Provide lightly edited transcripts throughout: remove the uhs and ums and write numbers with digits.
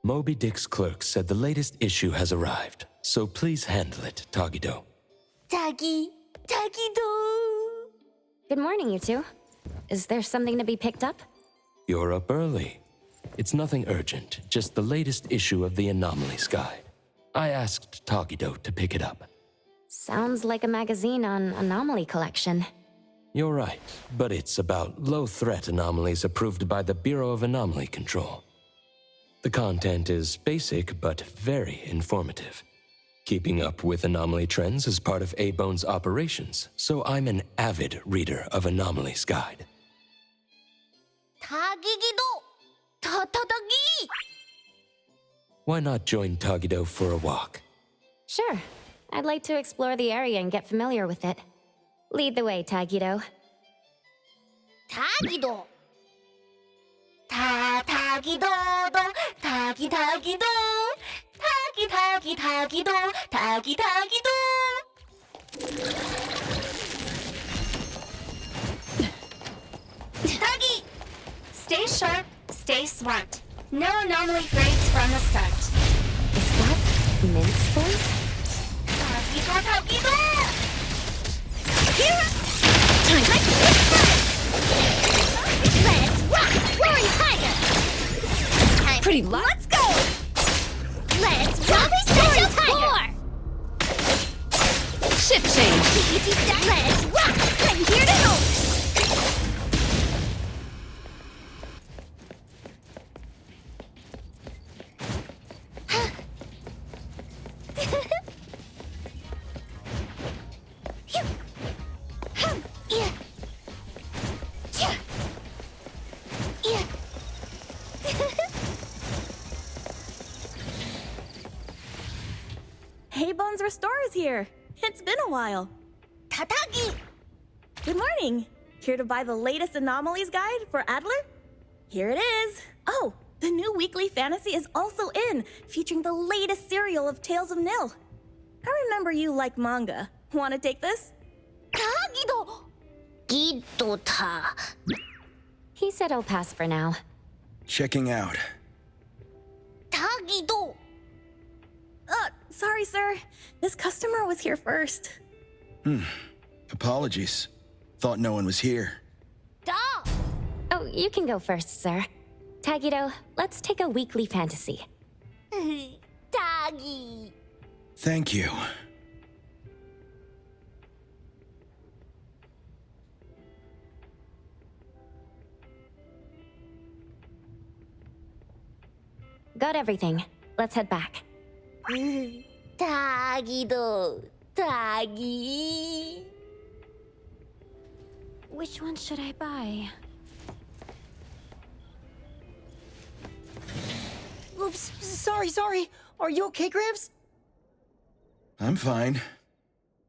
Moby Dick's clerk said the latest issue has arrived, so please handle it, Tagido. Tagido! Good morning, you two. Is there something to be picked up? You're up early. It's nothing urgent, just the latest issue of the Anomalies Guide. I asked Tagido to pick it up. Sounds like a magazine on anomaly collection. You're right, but it's about low-threat anomalies approved by the Bureau of Anomaly Control. The content is basic but very informative. Keeping up with anomaly trends is part of A-Bone's operations, so I'm an avid reader of Anomalies Guide. Tagido! Tatagi! Why not join Tagido for a walk? Sure. I'd like to explore the area and get familiar with it. Lead the way, Tagido. Tagido! Tagido! Tagido! Tagido! Tagi! Stay sharp, stay smart. No anomaly grades from the start. Is that Mint's voice? Tagido! Here! Let's rock! Roaring Tiger! Pretty loud. Let's go! Let's rock! Roaring Tiger! Shift change. Let's rock! I'm here to help! Hey, Bones Restore is here. It's been a while. Tatagi! Good morning. Here to buy the latest Anomalies Guide for Adler? Here it is. Oh, the new weekly fantasy is also in, featuring the latest serial of Tales of Nil. I remember you like manga. Want to take this? Tagido! Gidota. He said I'll pass for now. Checking out. Tagido! Sorry, sir. This customer was here first. Apologies. Thought no one was here. Da! Oh, you can go first, sir. Tagido, let's take a weekly fantasy. Tagi! Thank you. Got everything. Let's head back. Tagido! Tagi! Which one should I buy? Oops, sorry. Are you okay, Gramps? I'm fine.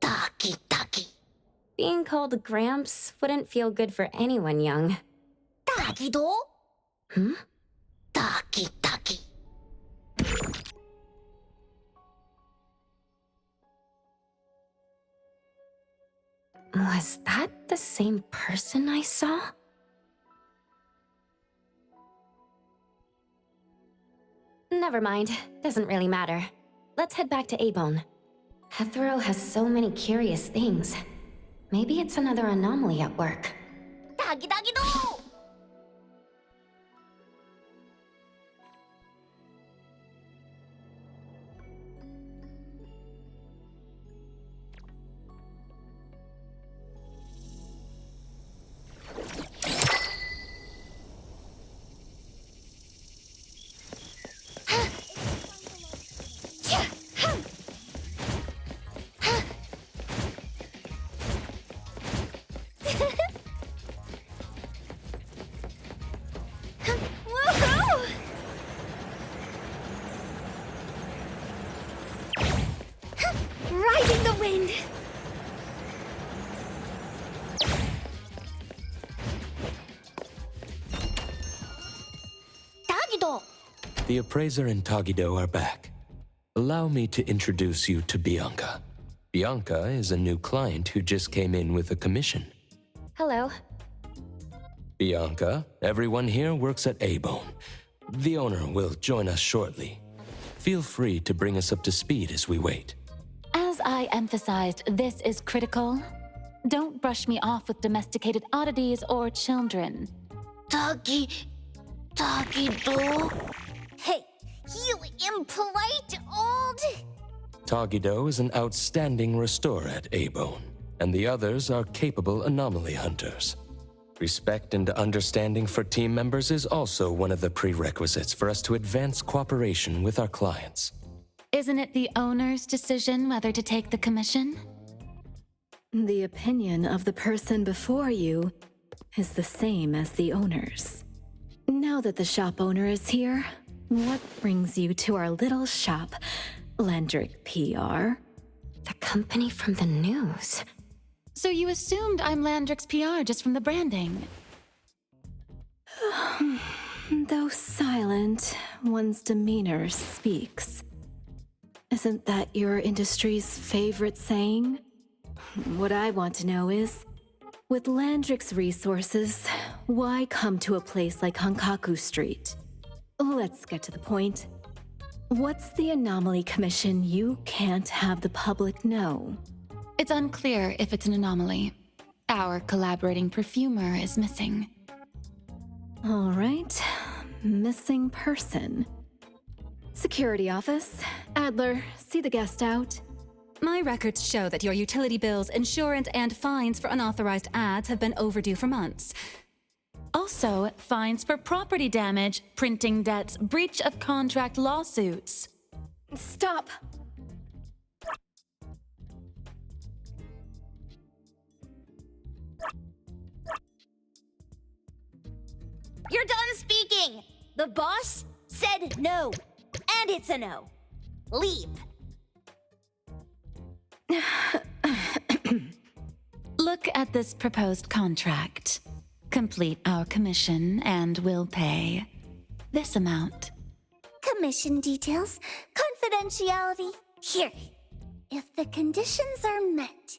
Taki! Being called Gramps wouldn't feel good for anyone young. Tagido? Hmm? Taki! Was that the same person I saw? Never mind. Doesn't really matter. Let's head back to A-Bone. Hethro has so many curious things. Maybe it's another anomaly at work. Tagido! Riding the wind! Tagido! The appraiser and Tagido are back. Allow me to introduce you to Bianca. Bianca is a new client who just came in with a commission. Hello. Bianca, everyone here works at A-Bone. The owner will join us shortly. Feel free to bring us up to speed as we wait. As I emphasized, this is critical. Don't brush me off with domesticated oddities or children. Doggy do. Hey, you impolite old... Tagido is an outstanding restorer at Abone, and the others are capable anomaly hunters. Respect and understanding for team members is also one of the prerequisites for us to advance cooperation with our clients. Isn't it the owner's decision whether to take the commission? The opinion of the person before you is the same as the owner's. Now that the shop owner is here, what brings you to our little shop, Landrick PR? The company from the news. So you assumed I'm Landrick's PR just from the branding? Though silent, one's demeanor speaks. Isn't that your industry's favorite saying? What I want to know is, with Landrick's resources, why come to a place like Hankaku Street? Let's get to the point. What's the anomaly commission you can't have the public know? It's unclear if it's an anomaly. Our collaborating perfumer is missing. All right, missing person. Security office. Adler, see the guest out. My records show that your utility bills, insurance, and fines for unauthorized ads have been overdue for months. Also, fines for property damage, printing debts, breach of contract lawsuits. Stop! You're done speaking! The boss said no. And it's a no. Leave. Look at this proposed contract. Complete our commission and we'll pay this amount. Commission details, confidentiality. Here. If the conditions are met,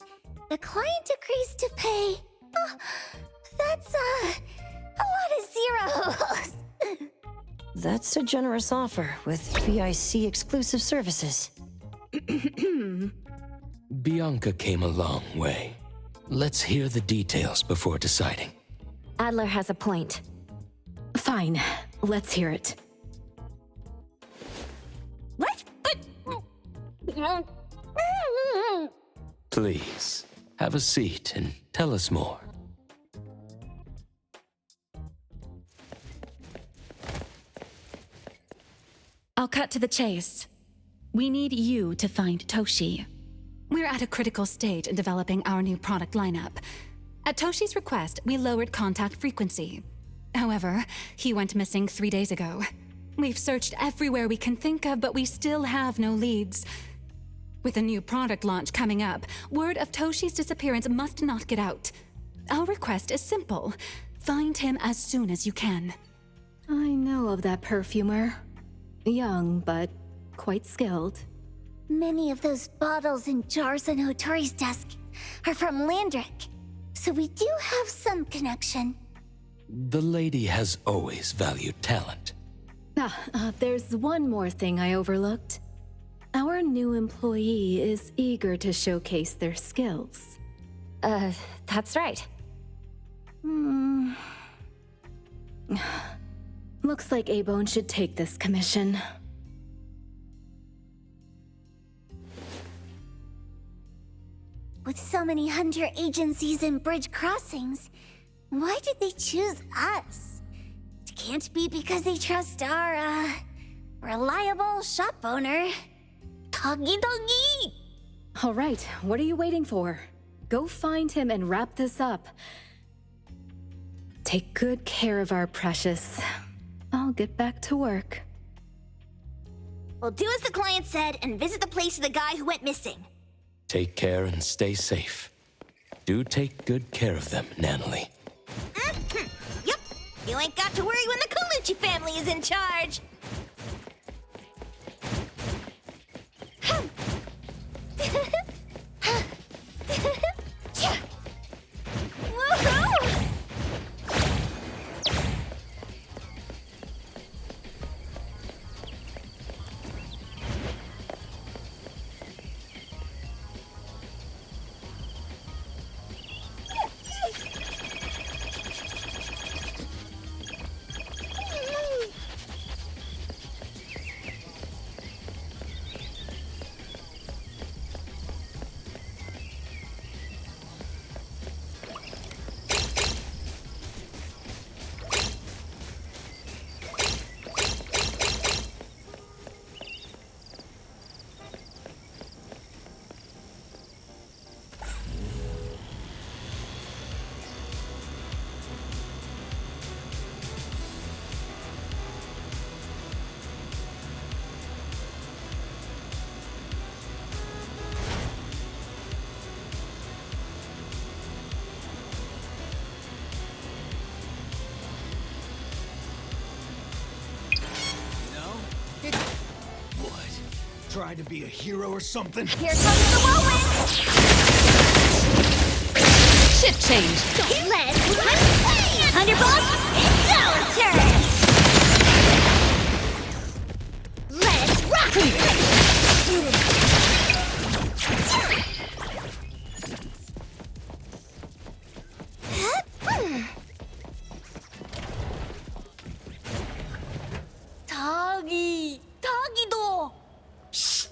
the client agrees to pay. Oh, that's a lot of zeros. That's a generous offer with VIC exclusive services. Bianca came a long way. Let's hear the details before deciding. Adler has a point. Fine, let's hear it. What? Please, have a seat and tell us more. I'll cut to the chase. We need you to find Toshi. We're at a critical stage in developing our new product lineup. At Toshi's request, we lowered contact frequency. However, he went missing 3 days ago. We've searched everywhere we can think of, but we still have no leads. With a new product launch coming up, word of Toshi's disappearance must not get out. Our request is simple. Find him as soon as you can. I know of that perfumer. Young, but quite skilled. Many of those bottles and jars on Hotori's desk are from Landrick, so we do have some connection. The lady has always valued talent. There's one more thing I overlooked. Our new employee is eager to showcase their skills. That's right. Looks like Abone should take this commission. With so many hunter agencies and bridge crossings, why did they choose us? It can't be because they trust our, reliable shop owner. Doggy doggy! All right, what are you waiting for? Go find him and wrap this up. Take good care of our precious. I'll get back to work. We'll do as the client said and visit the place of the guy who went missing. Take care and stay safe. Do take good care of them, Natalie. Yep, you ain't got to worry when the Colucci family is in charge. try to be a hero or something? Here comes the whirlwind! Shift change. Let's play! Thunderbolt, it's our turn! Let's rock it! Tagido! Shh!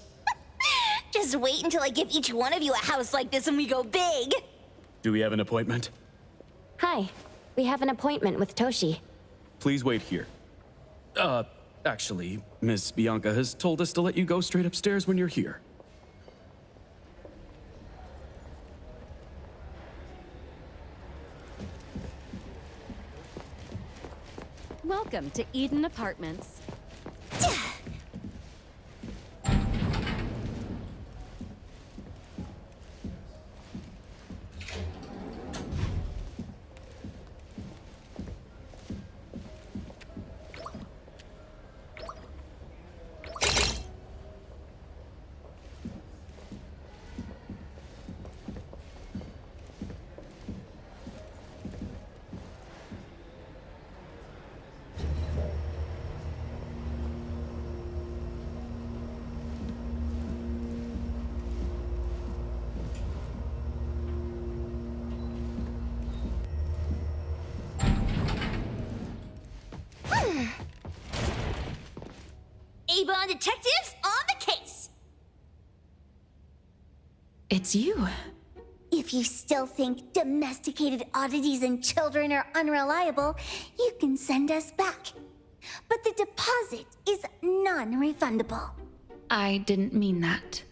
Just wait until I give each one of you a house like this and we go big! Do we have an appointment? Hi. We have an appointment with Toshi. Please wait here. Actually, Miss Bianca has told us to let you go straight upstairs when you're here. Welcome to Eden Apartments. Avon detectives on the case! It's you. If you still think domesticated oddities and children are unreliable, you can send us back. But the deposit is non-refundable. I didn't mean that.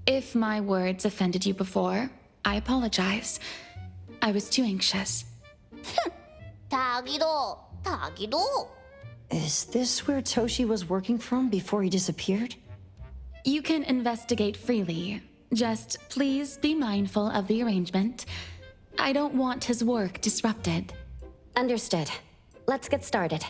If my words offended you before, I apologize. I was too anxious. Tagido. Is this where Toshi was working from before he disappeared? You can investigate freely. Just please be mindful of the arrangement. I don't want his work disrupted. Understood. Let's get started.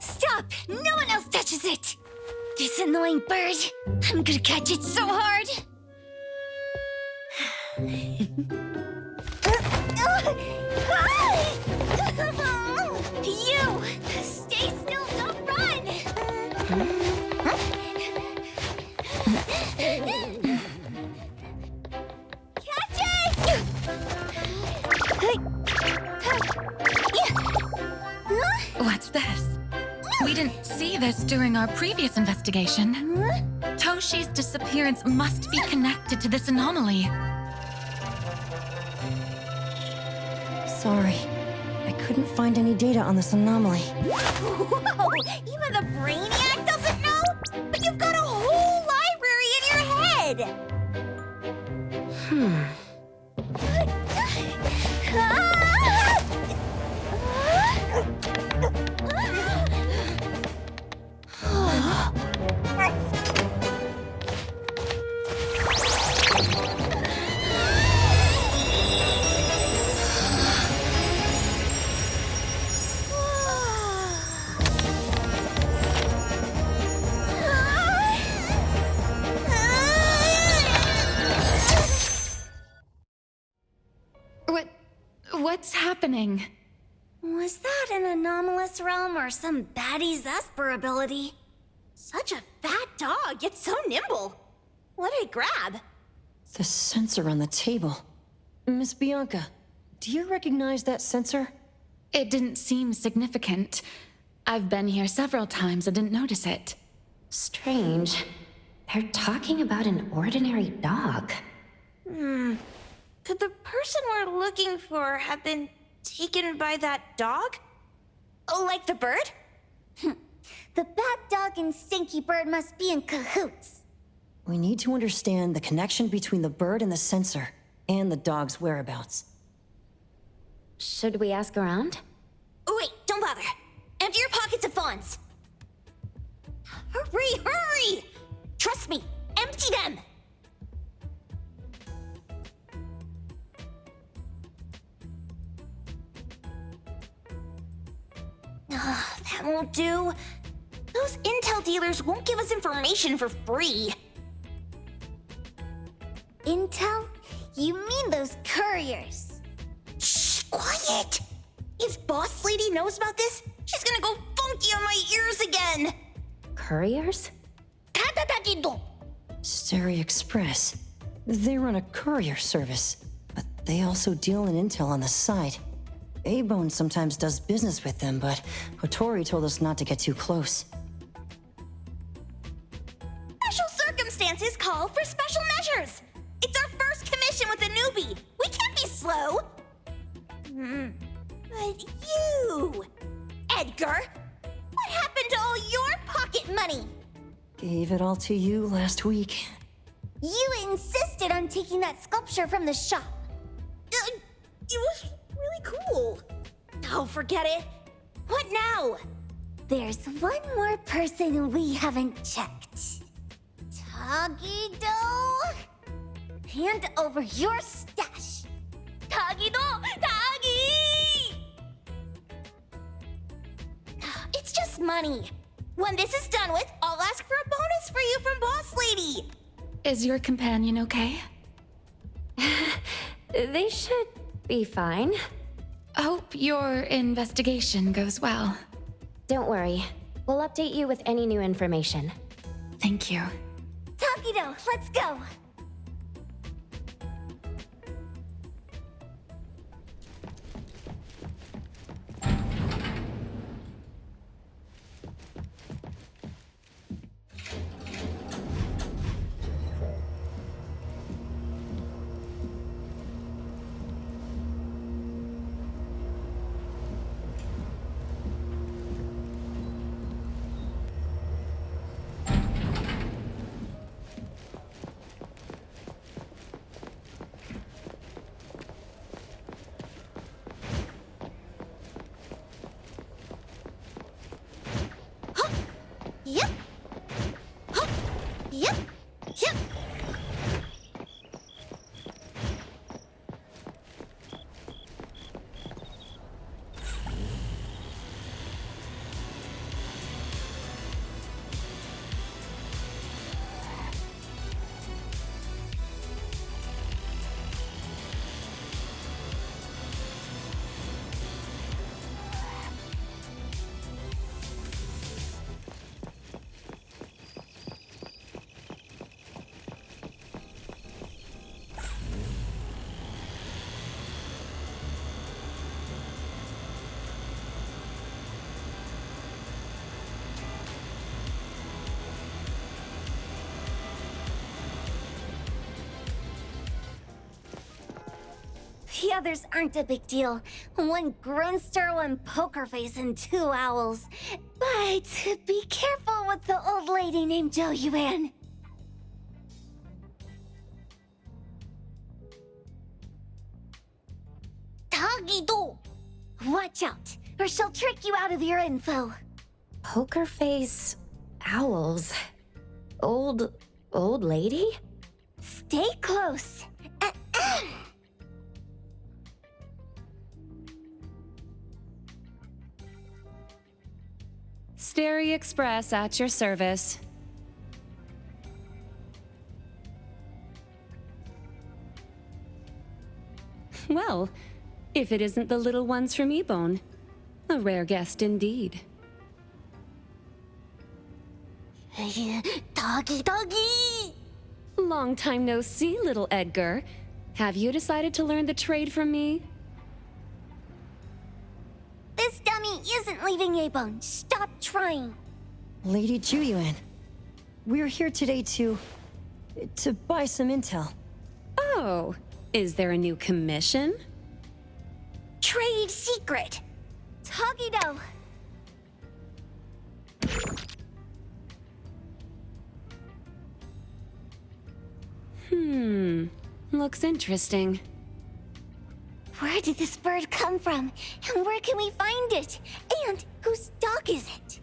Stop! No one else touches it! This annoying bird! I'm gonna catch it so hard! You! Stay still, don't run! Catch it! What's this? We didn't see this during our previous investigation. Toshi's disappearance must be connected to this anomaly. Sorry. I couldn't find any data on this anomaly. Whoa! Even the brainiac doesn't know? But you've got a whole library in your head! What's happening? Was that an anomalous realm or some baddie's Esper ability? Such a fat dog, yet so nimble. What did it grab? The sensor on the table. Miss Bianca, do you recognize that sensor? It didn't seem significant. I've been here several times and didn't notice it. Strange. They're talking about an ordinary dog. Could the person we're looking for have been taken by that dog? Oh, like the bird? The bad dog and stinky bird must be in cahoots. We need to understand the connection between the bird and the sensor, and the dog's whereabouts. Should we ask around? Oh, wait, don't bother. Empty your pockets of funds. Hurry, hurry! Trust me, empty them! That won't do. Those intel dealers won't give us information for free. Intel? You mean those couriers? Shh, quiet! If Boss Lady knows about this, she's gonna go funky on my ears again! Couriers? Steri Express. They run a courier service, but they also deal in intel on the side. A-Bone sometimes does business with them, but Hotori told us not to get too close. Special circumstances call for special measures! It's our first commission with a newbie! We can't be slow! But you... Edgar! What happened to all your pocket money? Gave it all to you last week. You insisted on taking that sculpture from the shop. It was really cool. Oh, forget it. What now? There's one more person we haven't checked. Tagido? Hand over your stash. Tagido! Tagi! It's just money. When this is done with, I'll ask for a bonus for you from Boss Lady. Is your companion okay? They should be fine. Hope your investigation goes well. Don't worry. We'll update you with any new information. Thank you. Tagido, let's go. Yep. Hup. Yep. Yep. The others aren't a big deal. One Grunster, one Poker Face, and two owls. But be careful with the old lady named Jo Yuan. Tagido! Watch out, or she'll trick you out of your info. Poker face... owls. Old lady? Stay close. Steri Express at your service. Well, if it isn't the little ones from Ebone. A rare guest indeed. Doggy, doggy! Long time no see, little Edgar. Have you decided to learn the trade from me? This dummy isn't leaving Abone. Stop trying. Lady Juyuan, we're here today to buy some intel. Oh, is there a new commission? Trade secret. Tagido. Looks interesting. Where did this bird come from? And where can we find it? And whose dog is it?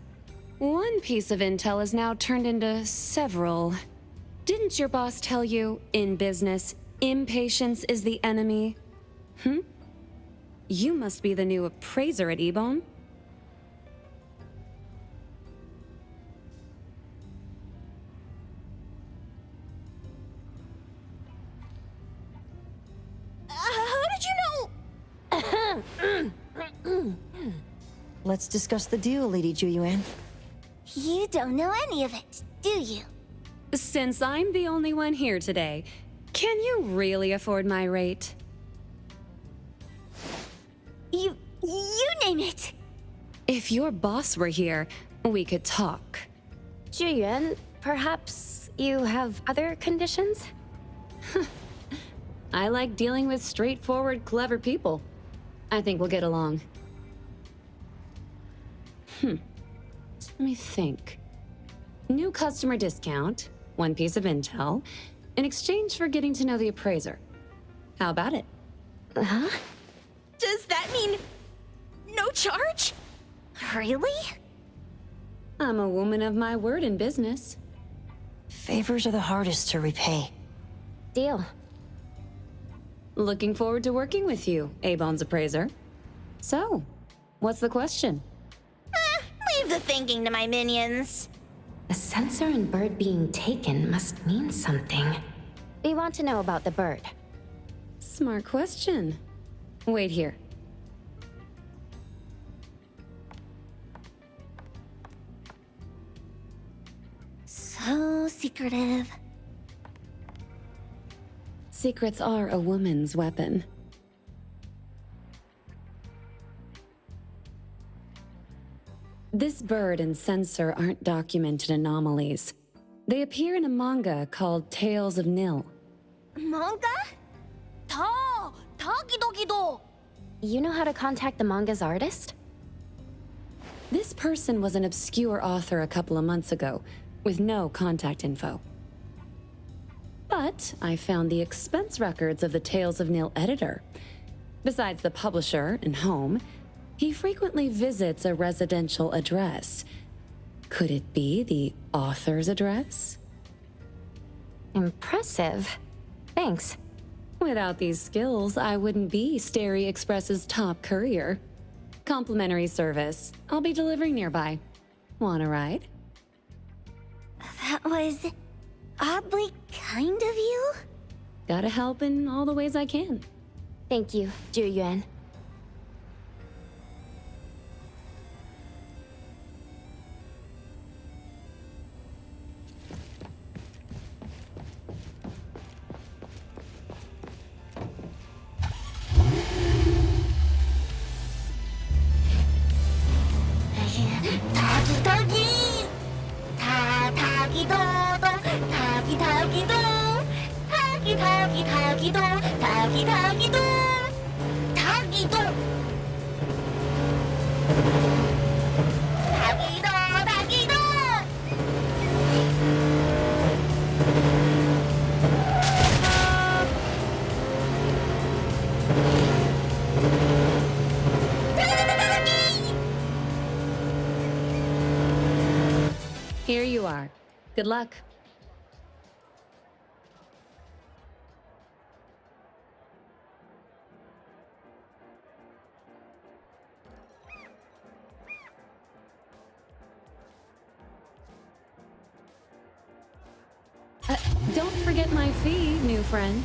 One piece of intel is now turned into several. Didn't your boss tell you, in business, impatience is the enemy? You must be the new appraiser at Ebone. How did you know? Let's discuss the deal, Lady Juyuan. You don't know any of it, do you? Since I'm the only one here today, can you really afford my rate? You name it. If your boss were here, we could talk. Juyuan, perhaps you have other conditions? I like dealing with straightforward, clever people. I think we'll get along. Let me think. New customer discount, one piece of intel, in exchange for getting to know the appraiser. How about it? Huh? Does that mean no charge? Really? I'm a woman of my word in business. Favors are the hardest to repay. Deal. Looking forward to working with you, Abone's appraiser. So, what's the question? Leave the thinking to my minions. A sensor and bird being taken must mean something. We want to know about the bird. Smart question. Wait here. So secretive. Secrets are a woman's weapon. This bird and sensor aren't documented anomalies. They appear in a manga called Tales of Nil. Manga? Tagidogido. You know how to contact the manga's artist? This person was an obscure author a couple of months ago, with no contact info. But I found the expense records of the Tales of Nil editor. Besides the publisher and home, he frequently visits a residential address. Could it be the author's address? Impressive. Thanks. Without these skills, I wouldn't be Starry Express's top courier. Complimentary service. I'll be delivering nearby. Want a ride? That was oddly kind of you. Gotta help in all the ways I can. Thank you, Juyuan. Tagi-tagi! Ta-tagi-do-do! Tagi-tagi-do! Tagi-tagi-tagi-do! Tagi-tagi-do! Tagi-do! Tagi-do! Tagi-do! Here you are. Good luck. Don't forget my fee, new friend.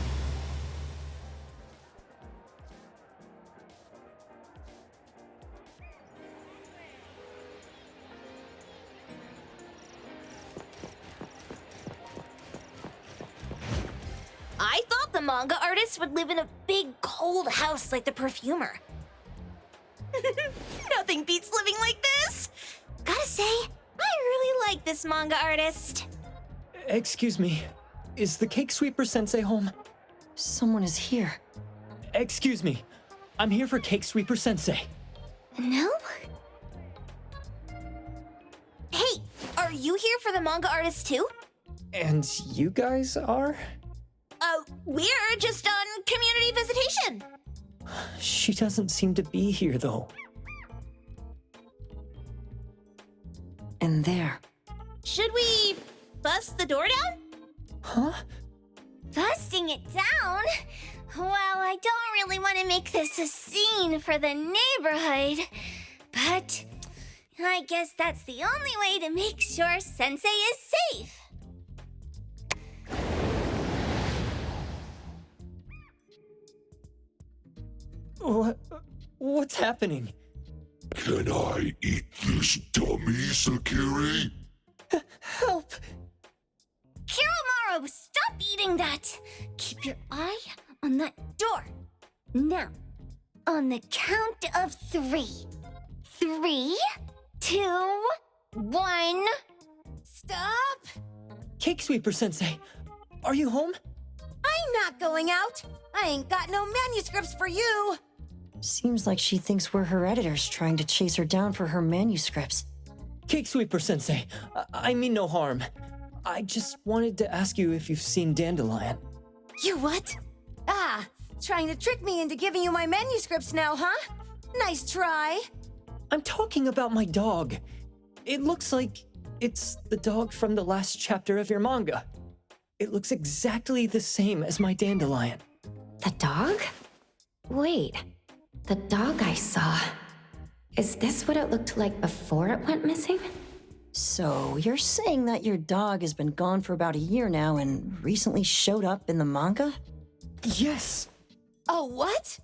I thought the manga artist would live in a big, cold house like the perfumer. Nothing beats living like this! Gotta say, I really like this manga artist. Excuse me, is the Cake Sweeper Sensei home? Someone is here. Excuse me, I'm here for Cake Sweeper Sensei. No? Hey, are you here for the manga artist too? And you guys are? We're just on community visitation. She doesn't seem to be here, though. And there. Should we bust the door down? Huh? Busting it down? Well, I don't really want to make this a scene for the neighborhood, but I guess that's the only way to make sure Sensei is safe. What's happening? Can I eat this dummy, Sakiri? Help! Kiromaru, stop eating that! Keep your eye on that door. Now, on the count of 3. 3, 2, 1. Stop! Cake Sweeper Sensei, are you home? I'm not going out. I ain't got no manuscripts for you. Seems like she thinks we're her editors trying to chase her down for her manuscripts. Cake Sweeper Sensei, I mean no harm. I just wanted to ask you if you've seen Dandelion. You what? Trying to trick me into giving you my manuscripts now, huh? Nice try. I'm talking about my dog. It looks like it's the dog from the last chapter of your manga. It looks exactly the same as my Dandelion. The dog? Wait, the dog I saw. Is this what it looked like before it went missing? So, you're saying that your dog has been gone for about a year now and recently showed up in the manga? Yes! Oh, what?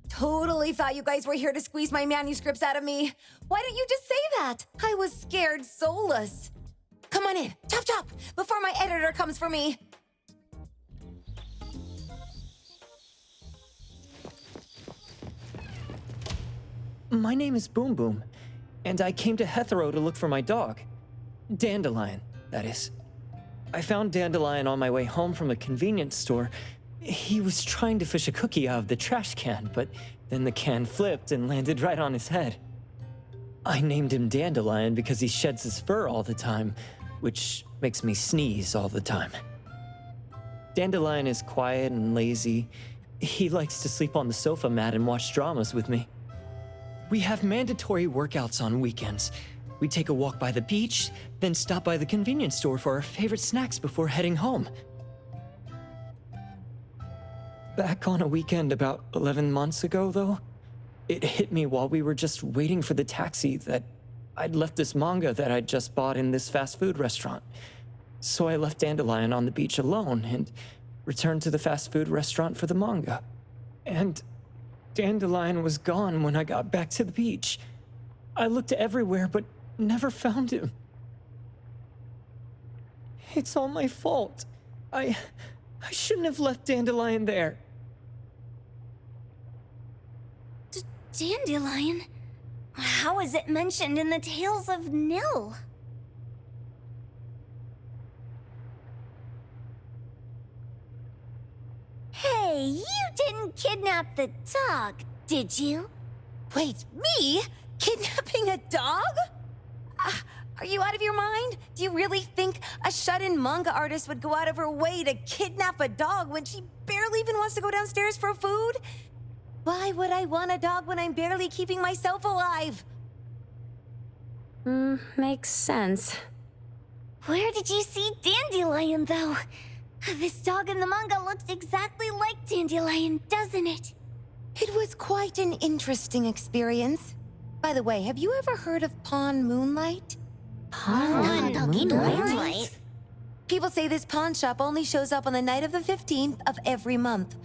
Totally thought you guys were here to squeeze my manuscripts out of me. Why didn't you just say that? I was scared soulless. Come on in, chop chop, before my editor comes for me. My name is Boom Boom, and I came to Hethero to look for my dog. Dandelion, that is. I found Dandelion on my way home from a convenience store. He was trying to fish a cookie out of the trash can, but then the can flipped and landed right on his head. I named him Dandelion because he sheds his fur all the time, which makes me sneeze all the time. Dandelion is quiet and lazy. He likes to sleep on the sofa mat and watch dramas with me. We have mandatory workouts on weekends. We take a walk by the beach, then stop by the convenience store for our favorite snacks before heading home. Back on a weekend about 11 months ago, though, it hit me while we were just waiting for the taxi that I'd left this manga that I'd just bought in this fast food restaurant. So I left Dandelion on the beach alone and returned to the fast food restaurant for the manga. And Dandelion was gone when I got back to the beach. I looked everywhere, but never found him. It's all my fault. I shouldn't have left Dandelion there. Dandelion? How is it mentioned in the Tales of Nil? Hey, you didn't kidnap the dog, did you? Wait, me? Kidnapping a dog? Are you out of your mind? Do you really think a shut-in manga artist would go out of her way to kidnap a dog when she barely even wants to go downstairs for food? Why would I want a dog when I'm barely keeping myself alive? Makes sense. Where did you see Dandelion, though? This dog in the manga looks exactly like Dandelion, doesn't it? It was quite an interesting experience. By the way, have you ever heard of Pawn Moonlight? Pawn Moonlight? People say this pawn shop only shows up on the night of the 15th of every month.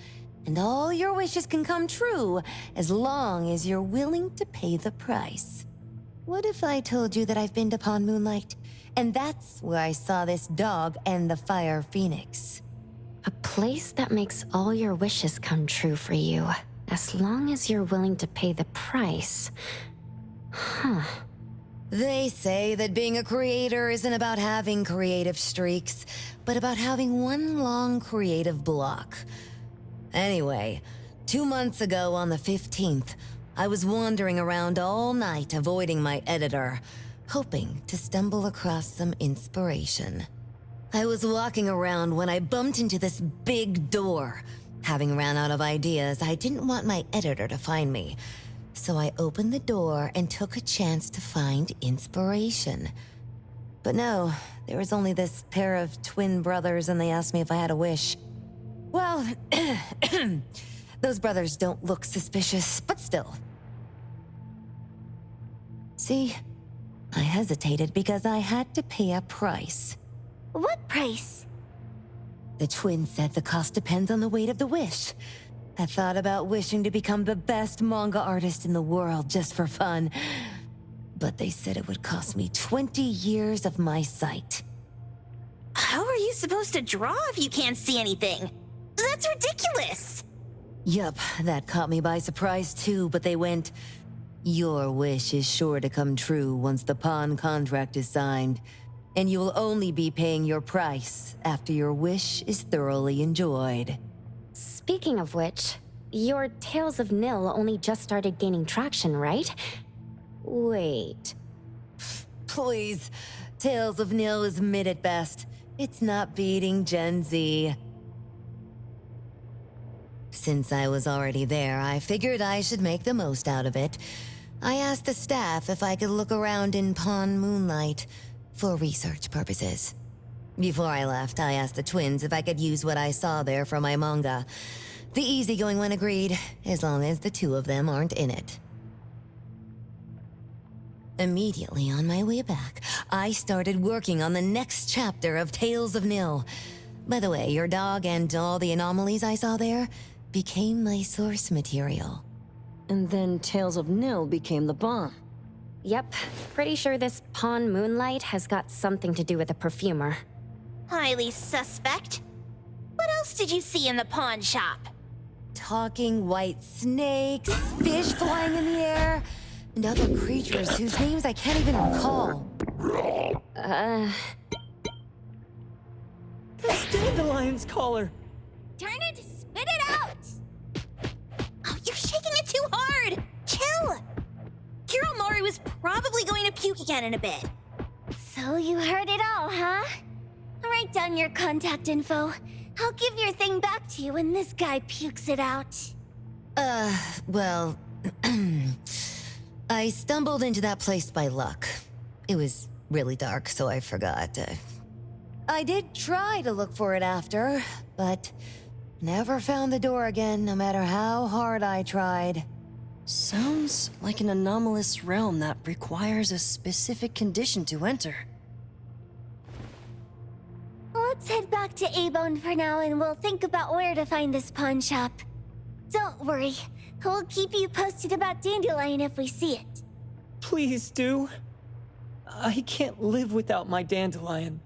And all your wishes can come true as long as you're willing to pay the price. What if I told you that I've been to Pawn Moonlight? And that's where I saw this dog and the Fire Phoenix. A place that makes all your wishes come true for you, as long as you're willing to pay the price. Huh. They say that being a creator isn't about having creative streaks, but about having one long creative block. Anyway, 2 months ago on the 15th, I was wandering around all night avoiding my editor, hoping to stumble across some inspiration. I was walking around when I bumped into this big door. Having ran out of ideas, I didn't want my editor to find me. So I opened the door and took a chance to find inspiration. But no, there was only this pair of twin brothers and they asked me if I had a wish. Well, those brothers don't look suspicious, but still. See, I hesitated because I had to pay a price. What price? The twins said the cost depends on the weight of the wish. I thought about wishing to become the best manga artist in the world just for fun. But they said it would cost me 20 years of my sight. How are you supposed to draw if you can't see anything? That's ridiculous! Yup, that caught me by surprise too, but they went, "Your wish is sure to come true once the pawn contract is signed, and you will only be paying your price after your wish is thoroughly enjoyed." Speaking of which, your Tales of Nil only just started gaining traction, right? Wait. Please, Tales of Nil is mid at best. It's not beating Gen Z. Since I was already there, I figured I should make the most out of it. I asked the staff if I could look around in Pawn Moonlight for research purposes. Before I left, I asked the twins if I could use what I saw there for my manga. The easygoing one agreed, as long as the two of them aren't in it. Immediately on my way back, I started working on the next chapter of Tales of Nil. By the way, your dog and all the anomalies I saw there became my source material. And then Tales of Nil became the bomb. Yep, pretty sure this Pawn Moonlight has got something to do with the perfumer. Highly suspect. What else did you see in the pawn shop? Talking white snakes, fish flying in the air, and other creatures whose names I can't even recall. That's Dandelion's collar! Darn it! Spit it out! Oh, you're shaking it too hard! Chill! Kiromori was probably going to puke again in a bit. So you heard it all, huh? Write down your contact info. I'll give your thing back to you when this guy pukes it out. Well, I stumbled into that place by luck. It was really dark, so I forgot. I did try to look for it after, but never found the door again, no matter how hard I tried. Sounds like an anomalous realm that requires a specific condition to enter. Let's head back to A-Bone for now and we'll think about where to find this pawn shop. Don't worry, we'll keep you posted about Dandelion if we see it. Please do. I can't live without my Dandelion.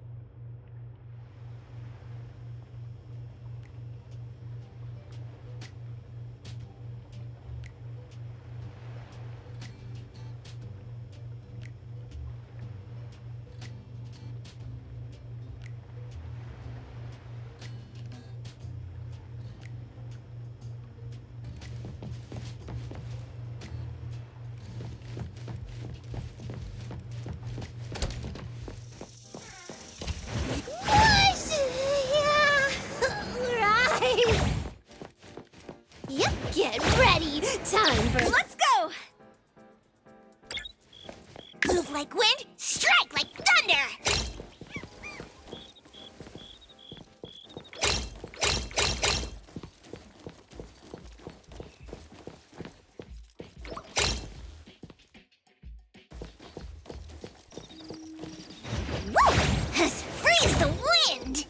Yep, get ready! Time for... Let's go! Move like wind, strike like thunder! Woo! Let's freeze the wind!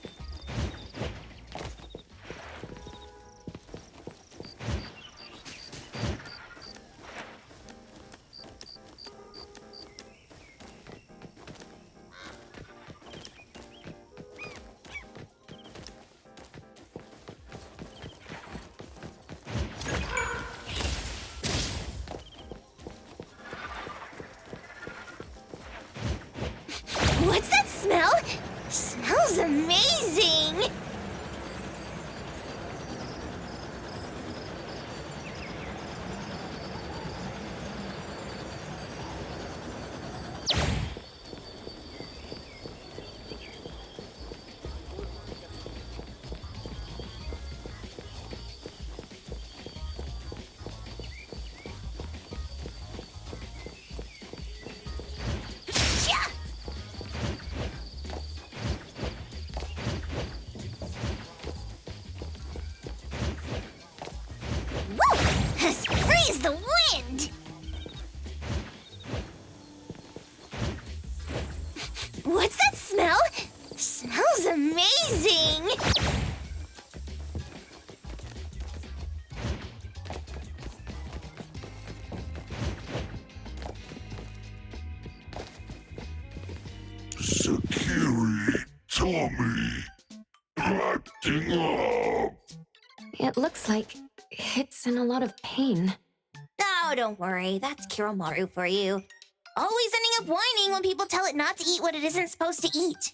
What's that smell? Smells amazing! Freeze the wind! What's that smell? Smells amazing! Sakiri, Tommy, acting up. It looks like it's in a lot of pain. Oh, don't worry. That's Kiromaru for you. Always ending up whining when people tell it not to eat what it isn't supposed to eat.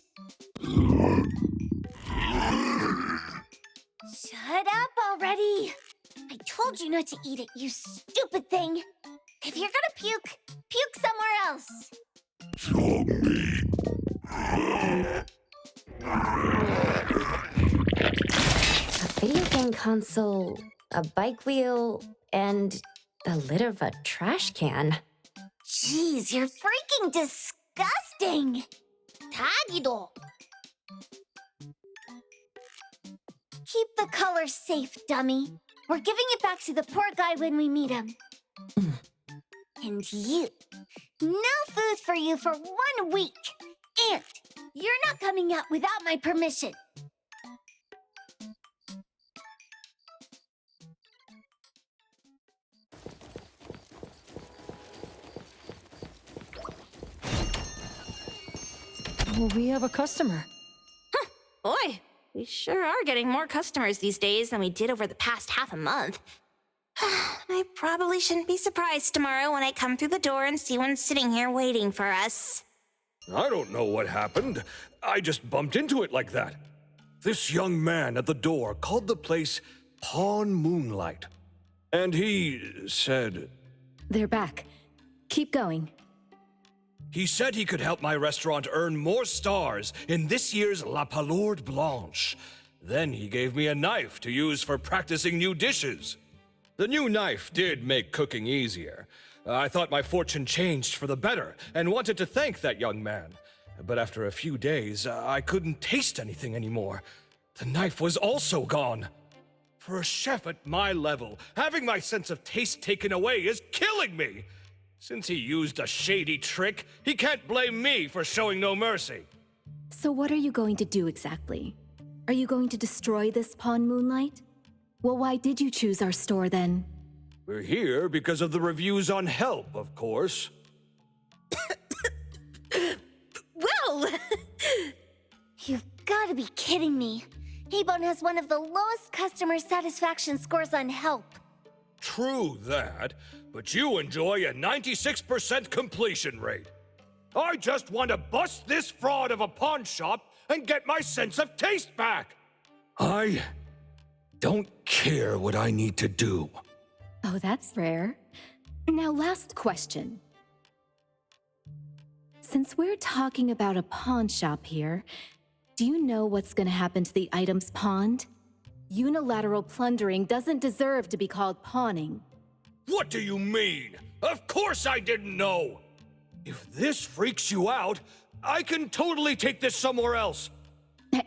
Shut up already! I told you not to eat it, you stupid thing! If you're gonna puke, puke somewhere else! Tommy. A video game console, a bike wheel, and the lid of a trash can. Jeez, you're freaking disgusting! Tagido. Keep the color safe, dummy. We're giving it back to the poor guy when we meet him. And you. No food for you for 1 week. And you're not coming out without my permission. We have a customer. Boy, we sure are getting more customers these days than we did over the past half a month. I probably shouldn't be surprised tomorrow when I come through the door and see one sitting here waiting for us. I don't know what happened. I just bumped into it like that. This young man at the door called the place Pawn Moonlight. And he said... They're back. Keep going. He said he could help my restaurant earn more stars in this year's La Palourde Blanche. Then he gave me a knife to use for practicing new dishes. The new knife did make cooking easier. I thought my fortune changed for the better and wanted to thank that young man. But after a few days, I couldn't taste anything anymore. The knife was also gone. For a chef at my level, having my sense of taste taken away is killing me. Since he used a shady trick, he can't blame me for showing no mercy. So what are you going to do exactly? Are you going to destroy this Pawn Moonlight? Well, why did you choose our store then? We're here because of the reviews on Help, of course. Well! You've got to be kidding me. Ebon has one of the lowest customer satisfaction scores on Help. True that, but you enjoy a 96% completion rate. I just want to bust this fraud of a pawn shop and get my sense of taste back. I don't care what I need to do. Oh, that's rare. Now, last question. Since we're talking about a pawn shop here, do you know what's gonna happen to the items pawned? Unilateral plundering doesn't deserve to be called pawning. What do you mean? Of course I didn't know! If this freaks you out, I can totally take this somewhere else.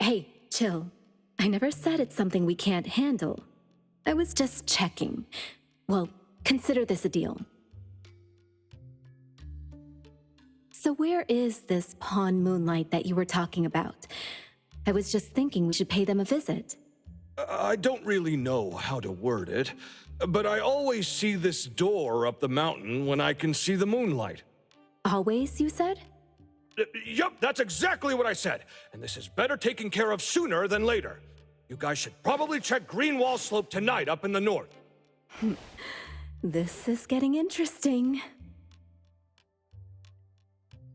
Hey, chill. I never said it's something we can't handle. I was just checking. Well, consider this a deal. So where is this Pawn Moonlight that you were talking about? I was just thinking we should pay them a visit. I don't really know how to word it, but I always see this door up the mountain when I can see the moonlight. Always, you said? Yup, that's exactly what I said. And this is better taken care of sooner than later. You guys should probably check Greenwall Slope tonight up in the north. This is getting interesting.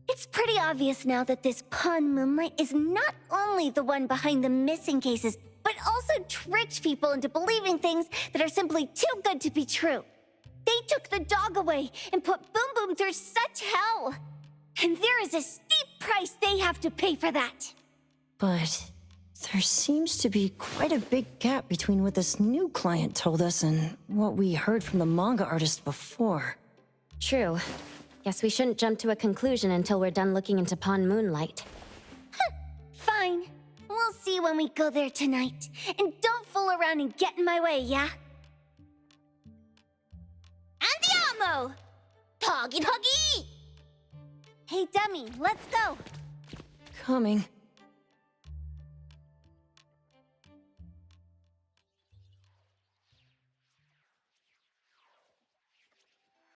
It's pretty pretty obvious now that this Pawn Moonlight is not only the one behind the missing cases, but also tricked people into believing things that are simply too good to be true. They took the dog away and put Boom Boom through such hell. And there is a steep price they have to pay for that. But there seems to be quite a big gap between what this new client told us and what we heard from the manga artist before. True. Guess we shouldn't jump to a conclusion until we're done looking into Pawn Moonlight. Fine. We'll see when we go there tonight. And don't fool around and get in my way, yeah? Andiamo! Toggy Toggy! Hey, dummy, let's go. Coming.